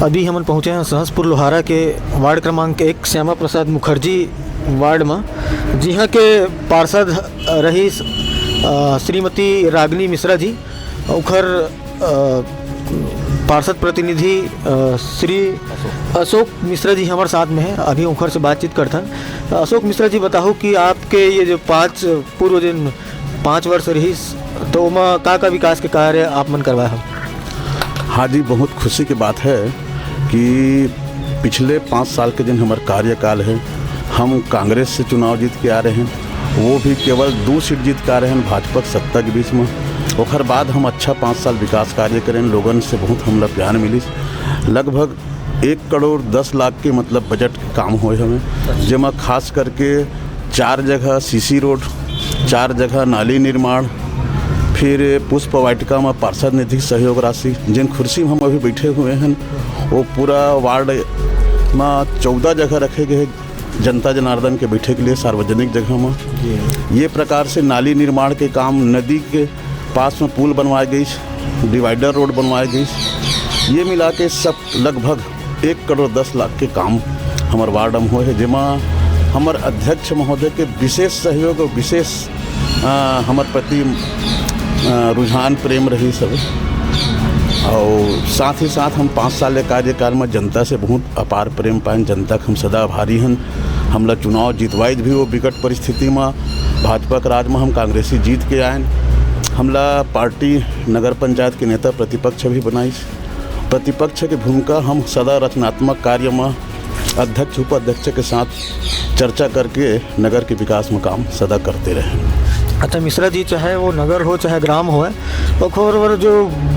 अभी हम पहुँचे हैं सहसपुर लोहारा के वार्ड क्रमांक 1 श्यामा प्रसाद मुखर्जी वार्ड में, जहाँ के पार्षद रही श्रीमती रागिनी मिश्रा जी, उखर पार्षद प्रतिनिधि श्री अशोक मिश्रा जी हमारे साथ में हैं। अभी उखर से बातचीत करते। अशोक मिश्रा जी, बताओ कि आपके ये जो पूर्व दिन 5 वर्ष रही, तो वहाँ का विकास के कार्य आप मन करवाए हो? हाँ जी, बहुत खुशी की बात है कि पिछले 5 साल के दिन हमारा कार्यकाल है, हम कांग्रेस से चुनाव जीत के आ रहे हैं, वो भी केवल 2 सीट जीत के आ रहे हैं भाजपा के सत्ता के बीच में। ओखर बाद हम अच्छा 5 साल विकास कार्य करें, लोगन से बहुत हमला प्यार मिली। लगभग 1 करोड़ 10 लाख के मतलब बजट काम हुए हमें, जिसमें खास करके 4 जगह सीसी रोड, 4 जगह नाली निर्माण, फिर पुष्प वाटिका में पार्षद निधि सहयोग राशि, जिन कुर्सी में हम अभी बैठे हुए हैं वो पूरा वार्ड में 14 जगह रखे गए जनता जनार्दन के बैठे के लिए सार्वजनिक जगह में। ये प्रकार से नाली निर्माण के काम, नदी के पास में पुल बनवाए गई, डिवाइडर रोड बनवाए गई, ये मिला के सब लगभग 1 करोड़ 10 लाख के काम हमारे वार्ड में हुए हैं, जिसमें हमारे अध्यक्ष महोदय के विशेष सहयोग और विशेष हमारे प्रति रुझान प्रेम रही सब। और साथ ही साथ हम 5 साल के कार्यकाल में जनता से बहुत अपार प्रेम पाए, जनता के हम सदा आभारी हैं। हमला चुनाव जीतवाई भी वो विकट परिस्थिति में भाजपा के राज में हम कांग्रेसी जीत के आए। हमला पार्टी नगर पंचायत के नेता प्रतिपक्ष भी बनाई। प्रतिपक्ष की भूमिका हम सदा रचनात्मक कार्य में अध्यक्ष उपाध्यक्ष के साथ चर्चा करके नगर के विकास में काम सदा करते रहे। अच्छा मिश्रा जी, चाहे वो नगर हो चाहे ग्राम हो, और जो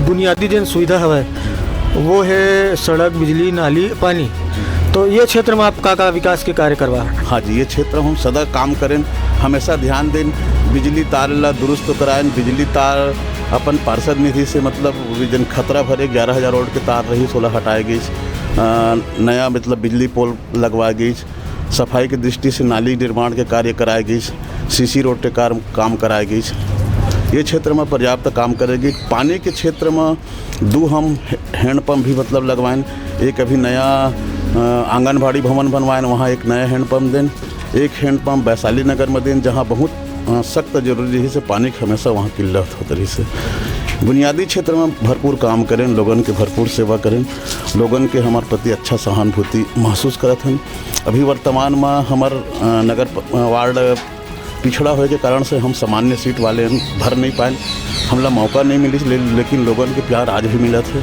बुनियादी जन सुविधा है वो है सड़क, बिजली, नाली, पानी, तो ये क्षेत्र में आप का विकास के कार्य करवा? हाँ जी, ये क्षेत्र हम सदा काम करें, हमेशा ध्यान दें, बिजली तार ला दुरुस्त कराएं, बिजली तार अपन पार्षद निधि से मतलब जन खतरा भरे 11,000 रोड के तार रही 16 हटाए गई, नया मतलब बिजली पोल लगवाए गई, सफाई की दृष्टि से नाली निर्माण के कार्य कराए गई, सीसी रोड के काम कराए गई। ये क्षेत्र में पर्याप्त काम करेगी। पानी के क्षेत्र में 2 हम हैंडपम्प भी मतलब लगवाएं, एक अभी नया आंगनबाड़ी भवन बनवाएं, वहाँ एक नया हैंडपम्प दें, एक हैंडपम्प वैशाली नगर में दें, जहाँ बहुत सख्त जरूरी है से पानी की हमेशा वहाँ किल्लत हो रही से। बुनियादी क्षेत्र में भरपूर काम करें, लोगन के भरपूर सेवा करें, लोगन के हमारे प्रति अच्छा सहानुभूति महसूस करत हैं। अभी वर्तमान में हमार नगर वार्ड पिछड़ा होने के कारण से हम सामान्य सीट वाले भर नहीं पाए, हमला मौका नहीं मिली, लेकिन लोगन के प्यार आज भी मिला थे,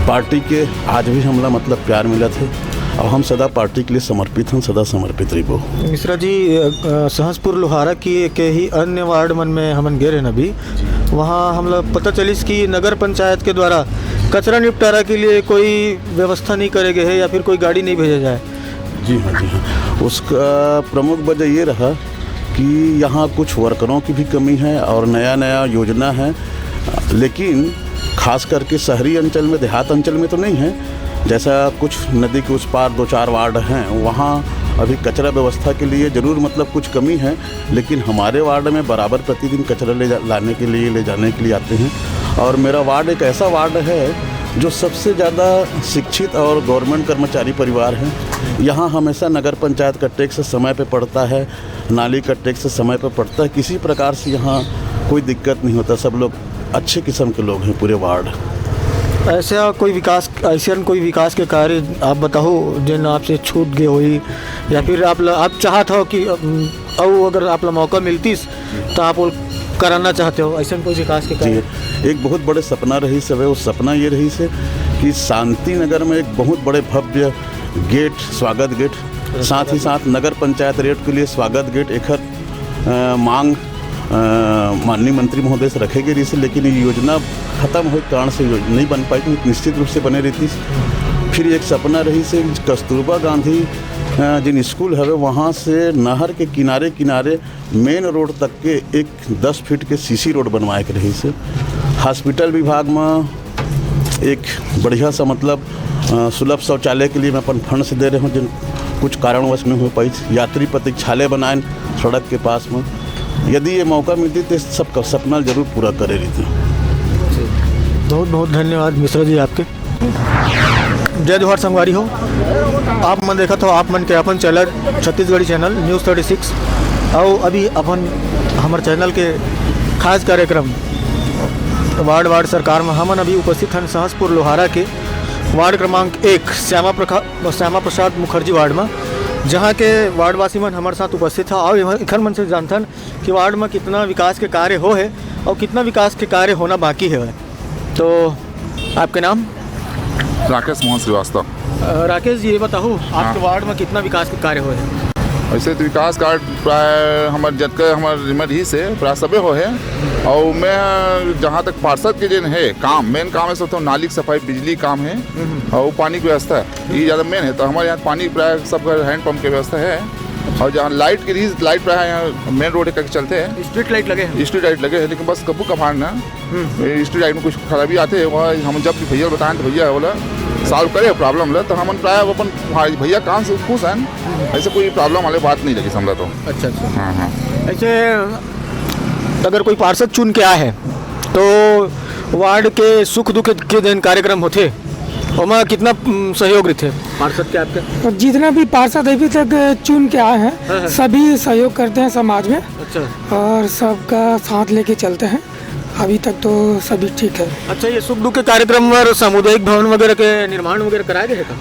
पार्टी के आज भी हमला मतलब प्यार मिला थे, और हम सदा पार्टी के लिए समर्पित हैं, सदा समर्पित रहो। मिश्रा जी, सहसपुर लोहारा की के ही अन्य वार्ड मन में हमन गए रहे अभी, वहाँ हम लोग पता चलिस कि नगर पंचायत के द्वारा कचरा निपटारा के लिए कोई व्यवस्था नहीं करे गए है या फिर कोई गाड़ी नहीं भेजा जाए। जी हाँ, जी हाँ, उसका प्रमुख वजह ये रहा कि यहाँ कुछ वर्करों की भी कमी है और नया योजना है, लेकिन खास करके शहरी अंचल में, देहात अंचल में तो नहीं है। जैसा कुछ नदी के उस पार 2-4 वार्ड हैं, वहाँ अभी कचरा व्यवस्था के लिए ज़रूर मतलब कुछ कमी है, लेकिन हमारे वार्ड में बराबर प्रतिदिन कचरा ले जाने के लिए आते हैं। और मेरा वार्ड एक ऐसा वार्ड है जो सबसे ज़्यादा शिक्षित और गवर्नमेंट कर्मचारी परिवार है। यहाँ हमेशा नगर पंचायत का टैक्स समय पे पड़ता है, नाली का टैक्स समय पे पड़ता है, किसी प्रकार से यहाँ कोई दिक्कत नहीं होता, सब लोग अच्छे किस्म के लोग हैं पूरे वार्ड। ऐसा कोई विकास के कार्य आप बताओ जिन आपसे छूट गए हुई, या फिर आप चाहते हो कि और अगर आप मौका मिलती तो आप कराना चाहते हो, ऐसा कोई विकास के कार्य? एक बहुत बड़े सपना रही से, वो सपना ये रही से कि शांति नगर में एक बहुत बड़े भव्य गेट, स्वागत गेट, साथ ही साथ नगर पंचायत रेट के लिए स्वागत गेट एक मांग माननीय मंत्री महोदय से रखे गए थी, लेकिन ये योजना खत्म हो कारण से नहीं बन पाई, निश्चित रूप से बने रहती। फिर एक सपना रही से कस्तूरबा गांधी जिन स्कूल है वहाँ से नहर के किनारे मेन रोड तक के एक 10 फीट के सीसी रोड बनवाए के रही से। हॉस्पिटल विभाग में एक बढ़िया सा मतलब सुलभ शौचालय के लिए मैं अपन फंड से दे रहे हूँ, जिन कुछ कारणवश नहीं हो पाई। यात्री प्रतीक्षालय बनाए सड़क के पास में, यदि ये मौका मिलती तो सबका सपना जरूर पूरा करे रही थी। बहुत बहुत धन्यवाद मिश्रा जी आपके। जय जोहार संगवारी हो। आप मन देखा हो आप मन के अपन चैनल छत्तीसगढ़ी चैनल न्यूज़ 36 और अभी अपन हमारे चैनल के खास कार्यक्रम वार्ड सरकार में हमन अभी उपस्थित हैं सहसपुर लोहारा के वार्ड क्रमांक 1 श्यामा प्रसाद मुखर्जी वार्ड में, जहाँ के वार्डवासी मन हमारे साथ उपस्थित है और इखर मन से जानथन कि वार्ड में कितना विकास के कार्य हो है और कितना विकास के कार्य होना बाकी है। तो आपके नाम? राकेश मोहन श्रीवास्तव। राकेश जी, ये बताओ आपके वार्ड में कितना विकास के कार्य हो है? वैसे तो विकास कार्य प्राय हमारे जतका हमारे ही से प्राय सबे हो है। और मैं जहाँ तक पार्षद के जिन है काम मेन काम है सब तो नाली की सफाई, बिजली काम है और पानी की व्यवस्था है, ये ज़्यादा मेन है। तो हमारे यहाँ पानी प्राय सब हैंडपम्प की व्यवस्था है। और जहाँ लाइट की रीज लाइट प्राय यहाँ मेन रोड करके चलते हैं, स्ट्रीट लाइट लगे हैं। स्ट्रीट लाइट लगे हैं, लेकिन बस कभी कभार ना स्ट्रीट लाइट में कुछ खराबी आते हैं। वह हम जब भी भैया बताएं तो भैया बोला सॉल्व करे प्रॉब्लम ला, तो हम प्राय अपन भैया काम से खुश हैं, ऐसे कोई प्रॉब्लम वाले बात नहीं लगी समझा। तो अच्छा। हाँ। ऐसे अगर कोई पार्षद चुन के आए हैं तो वार्ड के सुख दुख के दिन कार्यक्रम होते और कितना सहयोग रहते पार्षद के आपके? जितना भी पार्षद अभी तक चुन के आए हैं सभी सहयोग करते हैं समाज में। अच्छा। और सबका साथ लेके चलते हैं, अभी तक तो सभी ठीक है। अच्छा, ये सुख दुख के कार्यक्रम और सामुदायिक भवन वगैरह के निर्माण वगैरह कराए गए हैं?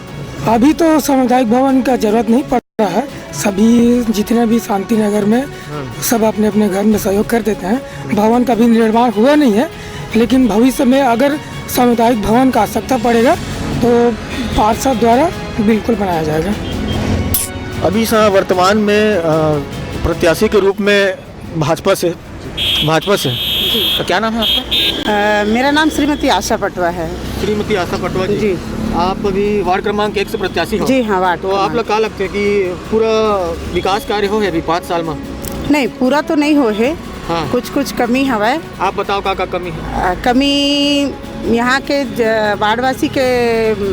अभी तो सामुदायिक भवन का जरूरत नहीं पड़ रहा है, सभी जितने भी शांति नगर में सब अपने अपने घर में सहयोग कर देते हैं। भवन का भी निर्माण हुआ नहीं है, लेकिन भविष्य में अगर सामुदायिक भवन का आवश्यकता पड़ेगा तो पार्षद द्वारा बिल्कुल बनाया जाएगा। अभी वर्तमान में प्रत्याशी के रूप में भाजपा से तो क्या नाम है आपका? मेरा नाम श्रीमती आशा पटवा है। श्रीमती आशा पटवा जी। आप अभी वार्ड क्रमांक 1 से प्रत्याशी हो? जी हाँ, वार्ड। तो आप लोग क्या लगते हैं कि पूरा विकास कार्य हो है अभी 5 साल में? नहीं, पूरा तो नहीं हो है। हाँ। कुछ कमी हवा। आप बताओ का कमी है? कमी यहाँ के वार्डवासी के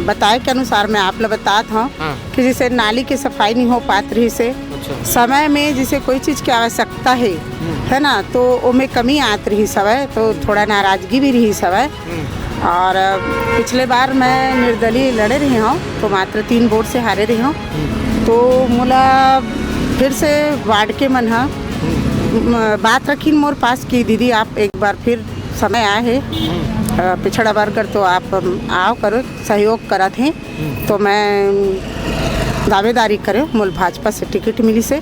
बताए के अनुसार मैं आप लोग बताता हूँ। हाँ। कि जैसे नाली की सफाई नहीं हो पात रही से। अच्छा। समय में जैसे कोई चीज़ की आवश्यकता है ना, तो उनमें कमी आत रही सवय, तो थोड़ा नाराजगी भी रही सवय। और पिछले बार मैं निर्दलीय लड़े रही हूँ तो मात्र 3 वोट से हारे रही हूँ। तो मुला फिर से वार्ड के मन बात रखी मोर पास कि दीदी आप एक बार फिर समय आए है पिछड़ा वर्ग कर तो आप आओ करो सहयोग करा थे। तो मैं दावेदारी करे मूल भाजपा से टिकट मिली से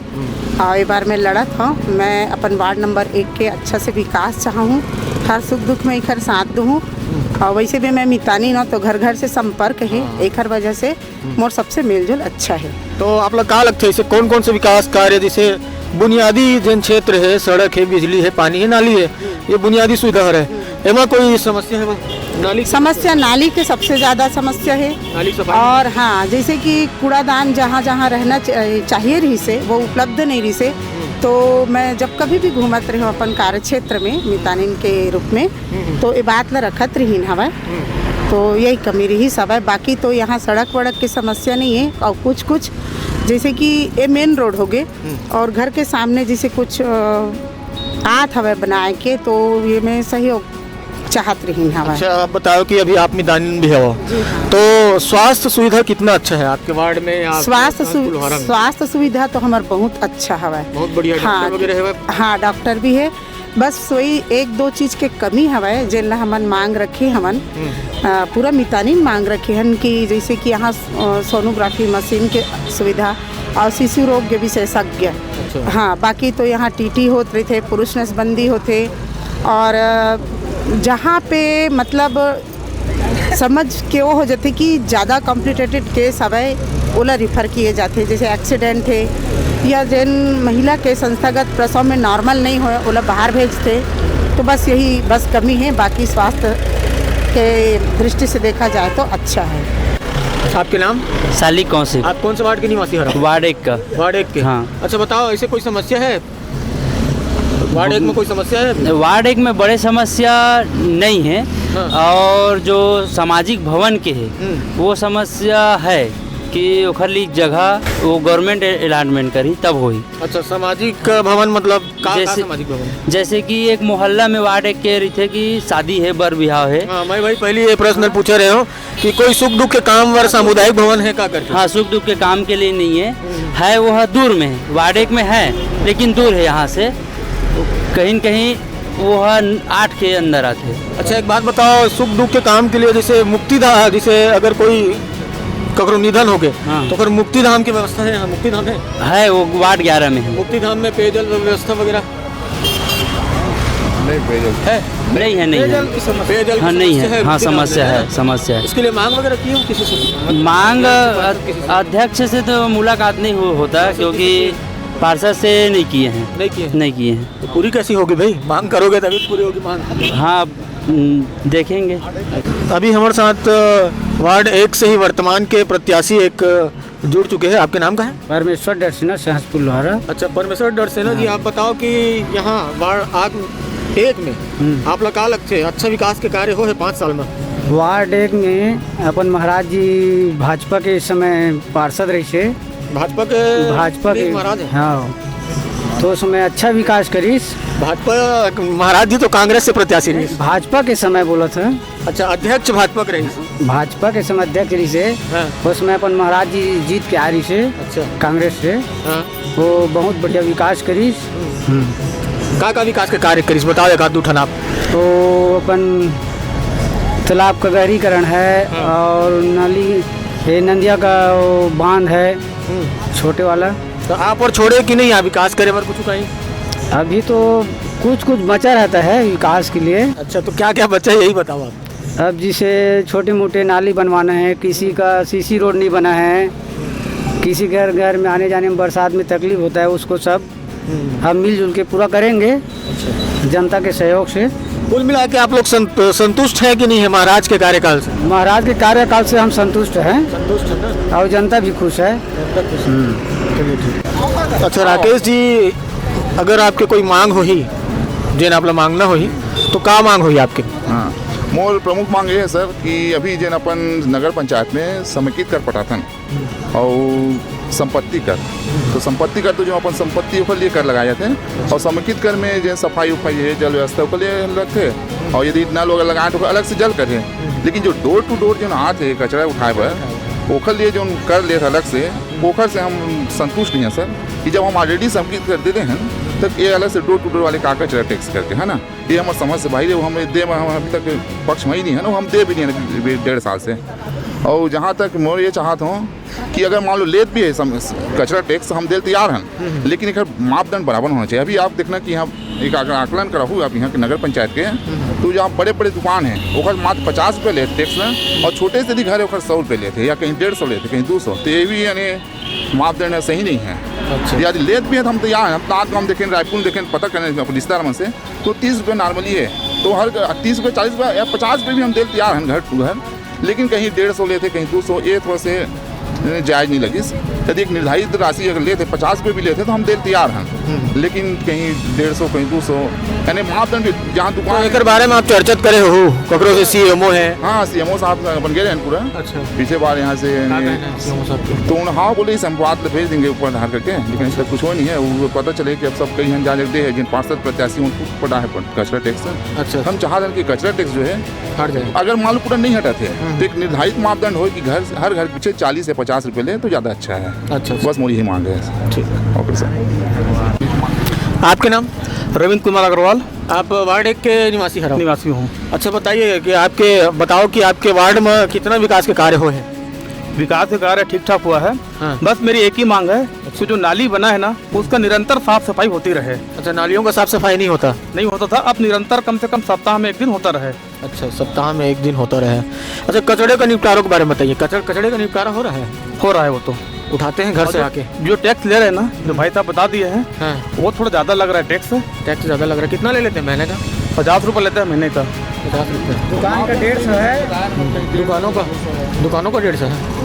और एक बार मैं लड़त हूँ। मैं अपन वार्ड नंबर 1 के अच्छा से विकास चाहूँ, हर सुख दुख में एक साथ दूँ। और वैसे भी मैं मितानी ना तो घर घर से संपर्क है, एक वजह से मोर सबसे मेलजोल अच्छा है। तो आप लोग क्या लगता है इसे कौन से विकास कार्य जैसे बुनियादी जन क्षेत्र है, सड़क है, बिजली है, पानी है, नाली है, ये बुनियादी सुविधा है, एमा कोई समस्या है? नाली समस्या, नाली की सबसे ज़्यादा समस्या है। नाली सफाई और हाँ, जैसे कि कूड़ादान जहाँ जहाँ रहना चाहिए रही से वो उपलब्ध नहीं रही से। तो मैं जब कभी भी घूमत रही हूँ अपन कार्य क्षेत्र में मितानिन के रूप में, तो ये बात ला रखत रही हवा। तो यही कमी रही सब है। बाकी तो यहाँ सड़क वड़क की समस्या नहीं है। और कुछ जैसे कि ये मेन रोड हो गए और घर के सामने जैसे कुछ आत हवा बनाए के, तो ये मैं सहयोग चाहत रही हवा। अच्छा, आप बताओ कि अभी आप मितानिन भी हो तो स्वास्थ्य सुविधा कितना अच्छा है आपके वार्ड में? स्वास्थ्य सुविधा तो हमारे बहुत अच्छा हवा। बहुत बढ़िया। हाँ, डॉक्टर वगैरह है? हाँ, डॉक्टर भी है। बस वही 1-2 चीज़ के कमी हवा जिन हमन मांग रखी हमन पूरा मितानिन मांग रखी हन कि जैसे कि यहाँ सोनोग्राफी मशीन के सुविधा और शिशु रोग के विशेषज्ञ। अच्छा। हाँ, बाकी तो यहाँ टीटी होते थे, पुरुष नसबंदी होते। और जहाँ पे मतलब समझ के वो हो जाते कि ज़्यादा कॉम्प्लिकेटेड केस हवे ओला रिफ़र किए जाते, जैसे एक्सीडेंट है या जिन महिला के संस्थागत प्रसव में नॉर्मल नहीं हो ओला बाहर भेजते। तो बस यही कमी है। बाकी स्वास्थ्य के दृष्टि से देखा जाए तो अच्छा है। आपके नाम? साली कौशिक। आप कौन से वार्ड के निवासी हो? वार्ड 1 का। वार्ड 1 के? हाँ। अच्छा, बताओ ऐसे कोई समस्या है वार्ड 1 में? कोई समस्या है? वार्ड 1 में बड़े समस्या नहीं है। हाँ। और जो सामाजिक भवन के है वो समस्या है। कि ओखर ली जगह वो गवर्नमेंट अलॉटमेंट करी तब होई। अच्छा, सामाजिक भवन मतलब का जैसे सामाजिक भवन? जैसे कि एक मोहल्ला में वार्ड एक कह रही थे कि शादी है, बर बिहाव है। हाँ, मैं भाई पहले ये प्रश्न पूछ रहे हो कि कोई सुख दुख के काम वर सामुदायिक भवन है का करके? हाँ, सुख दुख के काम के लिए नहीं है वह दूर में है, वार्ड एक में है लेकिन दूर है यहाँ से, कहीं न कहीं वो 8 के अंदर आते हैं। अच्छा, एक बात बताओ, सुख दुख के काम के लिए जैसे मुक्तिधाम, जैसे अगर कोई ककरो निधन हो गए हाँ। तो फिर मुक्तिधाम की व्यवस्था है? हाँ, मुक्तिधाम है वो वार्ड 11 में है। मुक्तिधाम में पेयजल व्यवस्था वगैरह नहीं पेयजल है? नहीं है, नहीं है। पेयजल की पेयजल हाँ, की नहीं समस्या है। हाँ, मुक्तिधाम समस्या में, है, समस्या है। इसके लिए मांग वगैरह की हो किसी से? मांग अध्यक्ष से तो मुलाकात नहीं होता, क्योंकि पार्षद से नहीं किए हैं। नहीं किए हैं। तो पूरी कैसी होगी भाई? मांग करोगे तभी पूरी होगी मांग। हाँ, देखेंगे। अभी हमारे साथ वार्ड 1 से ही वर्तमान के प्रत्याशी एक जुड़ चुके हैं। आपके नाम का है? परमेश्वर डरसिना सहसपुर लोहारा। अच्छा, परमेश्वर डरसेना जी, आप बताओ कि यहाँ वार्ड 1 में आप लोग का लगते अच्छा विकास के कार्य हो है 5 साल में? वार्ड 1 में अपन महाराज जी भाजपा के इस समय पार्षद रही से। भाजपा के महाराज हैं? हाँ, तो उसमें अच्छा विकास करीस। भाजपा महाराज जी तो कांग्रेस से प्रत्याशी रही। भाजपा के समय बोला था। अच्छा, अध्यक्ष भाजपा के रही? भाजपा के समय अध्यक्ष रही से। हाँ। उसमें अपन महाराज जी जीत के आ रही से। अच्छा, कांग्रेस से। हाँ। वो बहुत बढ़िया विकास करीस। का विकास के कार्य करीस बताओ, एक आध उठाना आप। तो अपन तालाब का गहरीकरण है और नाली ये नंदिया का वो बांध है छोटे वाला। तो आप और छोड़े कि नहीं यहाँ विकास करे पर कुछ कहीं? अभी तो कुछ बचा रहता है विकास के लिए। अच्छा, तो क्या क्या बचा है यही बताओ आप। अब जैसे छोटे मोटे नाली बनवाना है, किसी का सीसी रोड नहीं बना है, किसी घर में आने जाने में बरसात में तकलीफ होता है, उसको सब हम मिलजुल के पूरा करेंगे जनता के सहयोग से। कुल मिला के आप लोग संतुष्ट हैं कि नहीं है महाराज के कार्यकाल से? महाराज के कार्यकाल से हम संतुष्ट हैं। संतुष्ट है ना? और जनता भी खुश है। अच्छा राकेश जी, अगर आपके कोई मांग हो ही जिन आप मांगना हो ही तो का मांग हो आपके? हाँ, मोर प्रमुख मांग ये है सर कि अभी जिन अपन नगर पंचायत में समेकित कर पटाथन और संपत्ति कर, तो संपत्ति कर तो जो अपन संपत्ति के लिए कर लगाए जाते हैं, और समेकित कर में जो सफाई उफाई है, जल व्यवस्था के लिए रखते, और यदि इतना लोग लगाए तो अलग से जल करे। लेकिन जो डोर टू डोर जो आते कचरा उठाए पर ओखर लिए जो कर ले अलग से, ओखर से हम संतुष्ट नहीं है सर। कि जब हम ऑलरेडी समेकित कर देते हैं तब ये अलग से डोर टू डोर वाले का कचरा टैक्स करके, है ना, ये हमारे समझ से बाहर है। वो हम दे हम अभी तक पक्ष में ही नहीं है ना, हम दे भी नहीं है 1.5 साल से। और जहाँ तक मैं ये चाहता हूँ कि अगर मान लो लेट भी है कचरा टैक्स, हम दे तैयार हैं, लेकिन एक मापदंड बराबर होना चाहिए। अभी आप देखना कि यहाँ एक आकलन करा हुआ आप यहाँ के नगर पंचायत के, तो जहाँ बड़े बड़े दुकान हैं वो मात्र 50 रुपये लेते टैक्स में, और छोटे से भी घर है 100 रुपये लेते, या कहीं 150 लेते, कहीं 200। तो ये भी यानी मापदंड सही नहीं है। अच्छा। यदि लेट भी है तो हम तैयार हैं। अपना हम देखें, रायपुर देखें, पता करें अपने रिश्तेदार में से, तो 30 रुपये नॉर्मली है, तो हर 30 रुपये 40 रुपये या 50 रुपये भी हम दे तैयार हैं घर टू घर। लेकिन कहीं 150 लेते, कहीं 200, ये थोड़ा से जायज़ नहीं लगी। यदि एक निर्धारित राशि अगर लेते 50 रुपये भी लेते तो हम दे तैयार हैं, लेकिन कहीं 150, कहीं 200, यानी मापदंड जहाँ दुकान एक बारे में आप चर्चा करे हो ककरो से? CMO है? हाँ, CMO साहब बन गए हैं पूरा। अच्छा, पीछे बार यहाँ से तो हाँ बोले इस हम बात भेज देंगे ऊपर धार करके, लेकिन इसका कुछ हो नहीं है। वो पता चले कि अब सब कहीं हम जा लेते हैं जिन पार्षद प्रत्याशी उनको पटा है कचरा टैक्स। अच्छा, हम चाहते हैं कि कचरा टैक्स जो है हट जाए। अगर मान लो पूरा नहीं हटाते तो एक निर्धारित मापदंड हो कि हर घर पीछे 40 से 50 रुपये ले तो ज़्यादा अच्छा है। अच्छा, बस मोरी ही मांग है। ठीक। Okay sir. आपके नाम? रविंद्र कुमार अग्रवाल आप वार्ड 1 के निवासी हरा? निवासी हूँ। अच्छा, बताइए कि बताओ कि आपके वार्ड में कितना विकास के कार्य हुए हैं? विकास का कार्य ठीक ठाक हुआ है। हाँ। बस मेरी एक ही मांग है कि जो नाली बना है ना उसका निरंतर साफ सफाई होती रहे। अच्छा, नालियों का साफ सफाई नहीं होता? नहीं होता था, अब निरंतर कम से कम सप्ताह में 1 दिन होता रहे। अच्छा, सप्ताह में 1 दिन होता रहे। अच्छा, कचड़े का निपटारों के बारे में बताइए। कचड़े का निपटारा हो रहा है? हो रहा है, वो तो उठाते हैं घर से आके? जो टैक्स ले रहे हैं ना, जो भाई साहब बता दिए हैं, हाँ। वो थोड़ा ज़्यादा लग रहा है टैक्स। टैक्स ज़्यादा लग रहा है? कितना ले लेते हैं महीने का? 50 रुपये लेते हैं महीने का। 50 रुपये। दुकान का 150 है। दुकानों का 150 है?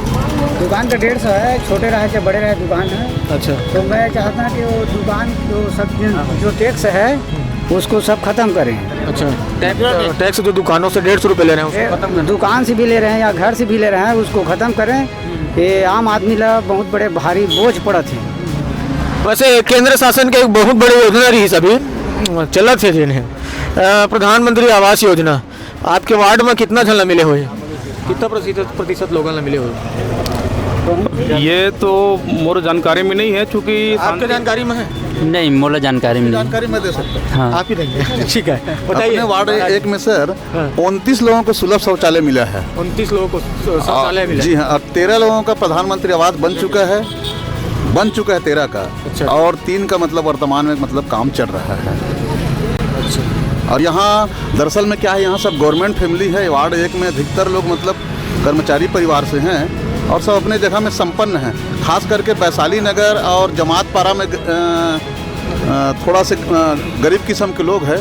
दुकान का 150 है, छोटे रहे चाहे बड़े रहे दुकान है। अच्छा, तो मैं चाहता कि वो दुकान जो टैक्स है उसको सब खत्म करें। अच्छा, टैक्स जो दुकानों से 150 रुपये ले रहे हैं उसको खत्म दुकान से भी ले रहे हैं या घर से भी ले रहे हैं उसको ख़त्म करें, ये आम आदमी ला बहुत बड़े भारी बोझ पड़त है। वैसे केंद्र शासन के एक बहुत बड़ी योजना रही सभी चलत है जिन्हें प्रधानमंत्री आवास योजना आपके वार्ड में कितना झन मिले हुए कितना प्रतिशत लोगों ने मिले हुए? ये तो मोर जानकारी में नहीं है, चूँकि आपके जानकारी में है? नहीं, मोला जानकारी में नहीं। जानकारी मैं दे सकता हूँ। हाँ, आप ही देंगे। ठीक है, बताइए। अपने वार्ड 1 में सर 29 लोगों को सुलभ शौचालय मिला है। 29 लोगों को शौचालय मिला? जी हाँ, और 13 लोगों का प्रधानमंत्री आवास बन चुका है 13 का। अच्छा। और 3 का मतलब वर्तमान में मतलब काम चल रहा है। अच्छा। और यहाँ दरअसल में क्या है, यहाँ सब गवर्नमेंट फैमिली है। वार्ड 1 में अधिकतर लोग मतलब कर्मचारी परिवार से हैं और सब अपने जगह में संपन्न हैं। खास करके वैशाली नगर और जमात पारा में थोड़ा से गरीब किस्म के लोग हैं,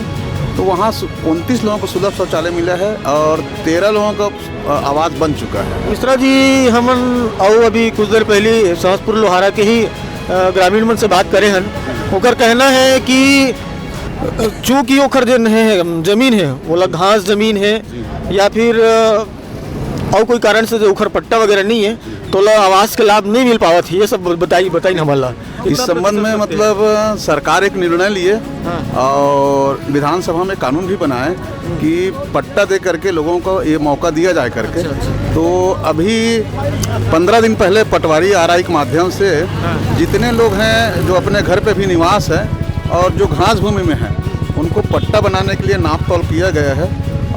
तो वहाँ 29 लोगों को सुलभ शौचालय मिला है और 13 लोगों का आवास बन चुका है। मिश्रा जी, हमन और अभी कुछ देर पहले सहसपुर लोहारा के ही ग्रामीण मन से बात करे हन। ओकर कहना है कि चूँकि ओखर जन है जमीन है वो घास जमीन है या फिर और कोई कारण से जो उखर पट्टा वगैरह नहीं है तो आवास के लाभ नहीं मिल पावत है। ये सब बताई हमारा इस संबंध में मतलब सरकार एक निर्णय लिए और विधानसभा में कानून भी बनाए कि पट्टा दे करके लोगों को ये मौका दिया जाए करके। तो अभी 15 दिन पहले पटवारी आरआई के माध्यम से जितने लोग हैं जो अपने घर पे भी निवास है और जो घास भूमि में है उनको पट्टा बनाने के लिए नाप तोल किया गया है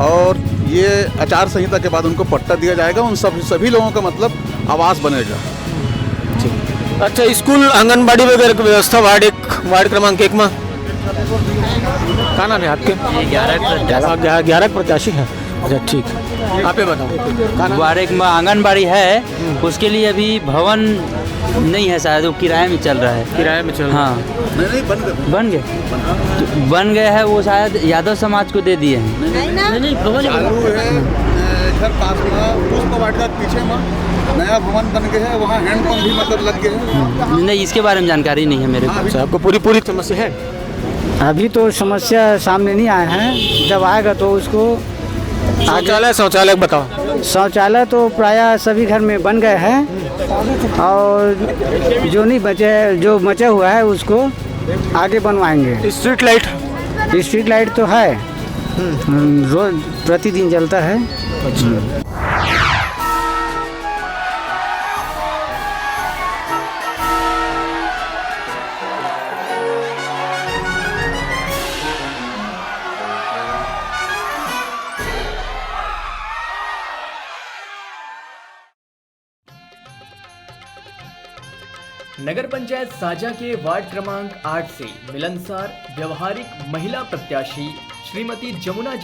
और ये आचार संहिता के बाद उनको पट्टा दिया जाएगा। उन सभी लोगों का मतलब आवास बनेगा। अच्छा, स्कूल आंगनबाड़ी वगैरह की व्यवस्था वार्ड क्रमांक 1 में क्या नाम है आपके? 11 प्रत्याशी हैं। अच्छा, ठीक है, आप ये बताओ। वार्ड 1 में आंगनबाड़ी है, उसके लिए अभी भवन नहीं है, शायद वो किराए में चल रहा है। किराए में चल रहा है? हाँ, नहीं बन गए हैं। वो शायद यादव समाज को दे दिए हैं। चालू है इधर पास में पुष्प वाटिका के पीछे में नया भवन बन गया है, वहाँ हैंडपंप भी मतलब लग गए हैं। नहीं, इसके बारे में जानकारी नहीं है मेरे को। अच्छा, आपको पूरी समस्या है? अभी तो समस्या सामने नहीं आया है, जब आएगा तो उसको शौचालय बताओ। शौचालय तो प्रायः सभी घर में बन गए हैं और जो नहीं बचे, जो बचा हुआ है उसको आगे बनवाएंगे। स्ट्रीट लाइट तो है, रोज प्रतिदिन जलता है। नगर पंचायत साजा के वार्ड क्रमांक 8 से मिलनसार व्यवहारिक महिला प्रत्याशी श्रीमती जमुना